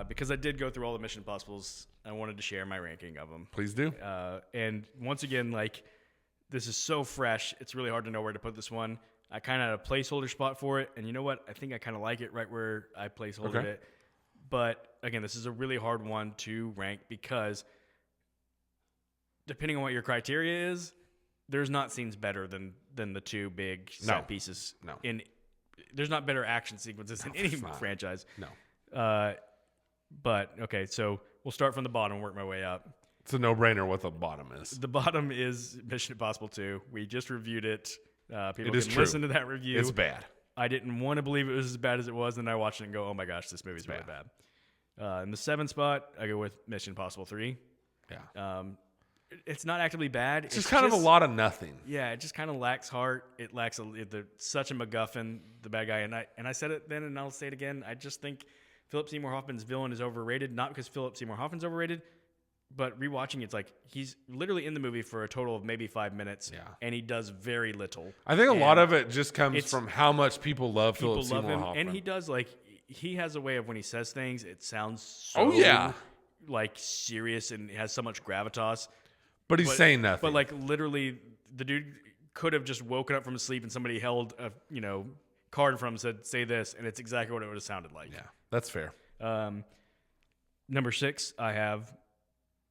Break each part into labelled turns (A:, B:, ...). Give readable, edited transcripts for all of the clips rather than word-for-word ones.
A: because I did go through all the Mission Impossibles. I wanted to share my ranking of them.
B: Please do.
A: And once again, like, this is so fresh. It's really hard to know where to put this one. I kind of had a placeholder spot for it. And you know what? I think I kind of like it right where I placeholdered it. But again, this is a really hard one to rank because depending on what your criteria is, there's not scenes better than the two big set pieces.
B: No.
A: There's not better action sequences in any franchise.
B: No.
A: But, okay, so we'll start from the bottom and work my way up.
B: It's a no-brainer what the bottom is.
A: The bottom is Mission Impossible 2. We just reviewed it. People
B: It is
A: can
B: true.
A: listen to that review.
B: It's bad.
A: I didn't want to believe it was as bad as it was, and then I watched it and go, oh my gosh, this movie's really bad. In the 7th spot, I go with Mission Impossible 3.
B: Yeah.
A: It's not actively bad.
B: It's just kind of a lot of nothing.
A: Yeah, it just kind of lacks heart. It lacks such a MacGuffin, the bad guy. And I said it then, and I'll say it again. I just think Philip Seymour Hoffman's villain is overrated, not because Philip Seymour Hoffman's overrated, but rewatching it's like he's literally in the movie for a total of maybe 5 minutes, and he does very little.
B: I think a lot of it just comes from how much people love Philip Seymour Hoffman.
A: And he does, like, he has a way of when he says things, it sounds so like serious and has so much gravitas.
B: But he's saying nothing.
A: But like literally, the dude could have just woken up from his sleep and somebody held a card in front of him and said, "Say this," and it's exactly what it would have sounded like.
B: Yeah, that's fair.
A: Number 6, I have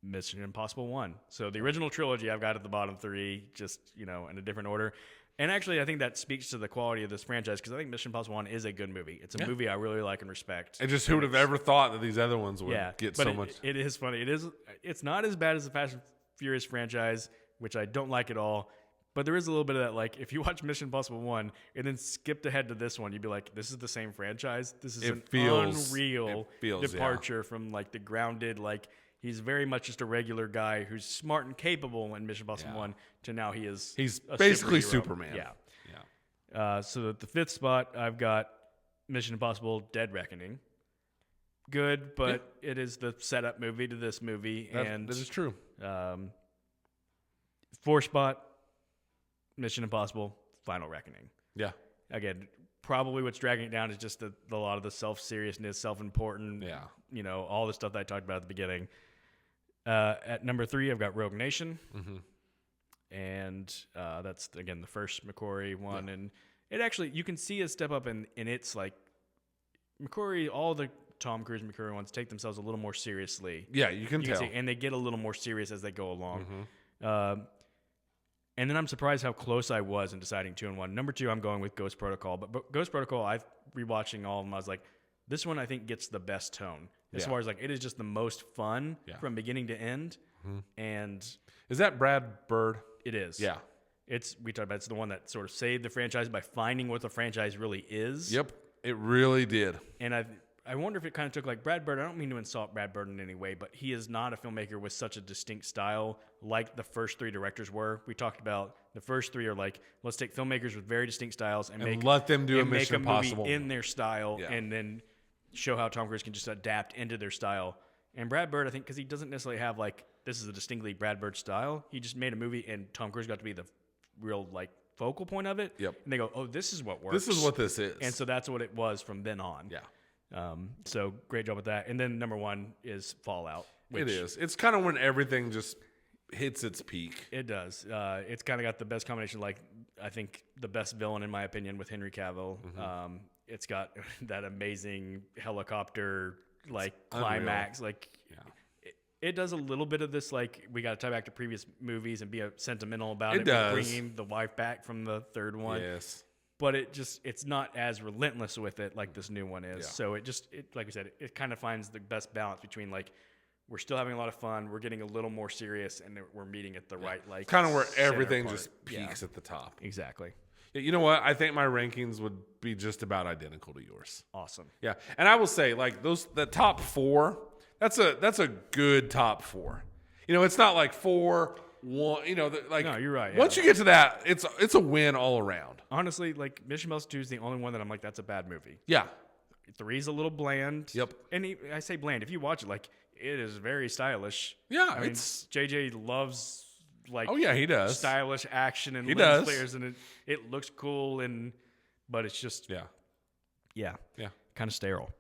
A: Mission Impossible 1. So the original trilogy I've got at the bottom 3, just in a different order. And actually, I think that speaks to the quality of this franchise because I think Mission Impossible 1 is a good movie. It's a movie I really like and respect.
B: And just who would have ever thought that these other ones would get so much?
A: It is funny. It's not as bad as the Fast and Furious franchise, which I don't like at all. But there is a little bit of that, like, if you watch Mission Impossible 1 and then skipped ahead to this one, you'd be like, this is the same franchise? This is unreal departure from, like, the grounded, like, he's very much just a regular guy who's smart and capable in Mission Impossible 1 to now he's
B: basically
A: superhero.
B: Superman.
A: Yeah. So at the 5th spot, I've got Mission Impossible Dead Reckoning. Good, but it is the setup movie to this movie.
B: That is true.
A: 4th spot, Mission Impossible Final Reckoning.
B: Yeah.
A: Again, probably what's dragging it down is just a lot of the self-seriousness, self-important, all the stuff that I talked about at the beginning. At number 3, I've got Rogue Nation.
B: Mm-hmm.
A: And that's, again, the first McQuarrie one. Yeah. And it actually, you can see a step up in its, like, McQuarrie, all the Tom Cruise McQuarrie ones take themselves a little more seriously.
B: Yeah, you can tell.
A: And they get a little more serious as they go along. Mm-hmm. And then I'm surprised how close I was in deciding 2 and 1. Number 2, I'm going with Ghost Protocol. But Ghost Protocol, rewatching all of them, I was like, this one I think gets the best tone. As far as, like, it is just the most fun from beginning to end. Mm-hmm. And
B: is that Brad Bird?
A: It is.
B: Yeah.
A: We talked about it's the one that sort of saved the franchise by finding what the franchise really is.
B: Yep. It really did.
A: And I wonder if it kind of took, like, Brad Bird. I don't mean to insult Brad Bird in any way, but he is not a filmmaker with such a distinct style like the first 3 directors were. We talked about the first 3 are like, let's take filmmakers with very distinct styles and
B: let them do a
A: make
B: Mission
A: a
B: Impossible
A: movie in their style and then show how Tom Cruise can just adapt into their style. And Brad Bird, I think, because he doesn't necessarily have, like, this is a distinctly Brad Bird style. He just made a movie and Tom Cruise got to be the real, like, focal point of it.
B: Yep.
A: And they go, oh, this is what works.
B: This is what this is.
A: And so that's what it was from then on.
B: Yeah.
A: So great job with that. And then number 1 is Fallout.
B: It is. It's kind of when everything just hits its peak.
A: It does. It's kind of got the best combination, like, I think the best villain, in my opinion, with Henry Cavill. Mm-hmm. It's got that amazing helicopter, like, climax. Like, it does a little bit of this, like, we got to tie back to previous movies and be sentimental about it. Bringing the wife back from the 3rd one.
B: Yes.
A: But it's not as relentless with it like this new one is. Yeah. So it like we said, it kind of finds the best balance between, like, we're still having a lot of fun, we're getting a little more serious, and we're meeting at the right, like,
B: kind of where everything just peaks at the top.
A: Exactly.
B: You know what? I think my rankings would be just about identical to yours.
A: Awesome.
B: Yeah, and I will say, like, the top 4, that's a good top 4. It's not like 4, 1. No,
A: you're right.
B: Once you get to that, it's a win all around.
A: Honestly, like, Mission Impossible 2 is the only one that I'm like, that's a bad movie.
B: Yeah.
A: 3's a little bland.
B: Yep.
A: And I say bland. If you watch it, like, it is very stylish.
B: Yeah,
A: I mean, JJ loves, like,
B: he does,
A: stylish action and lens flares, and it looks cool, but it's just kind of sterile.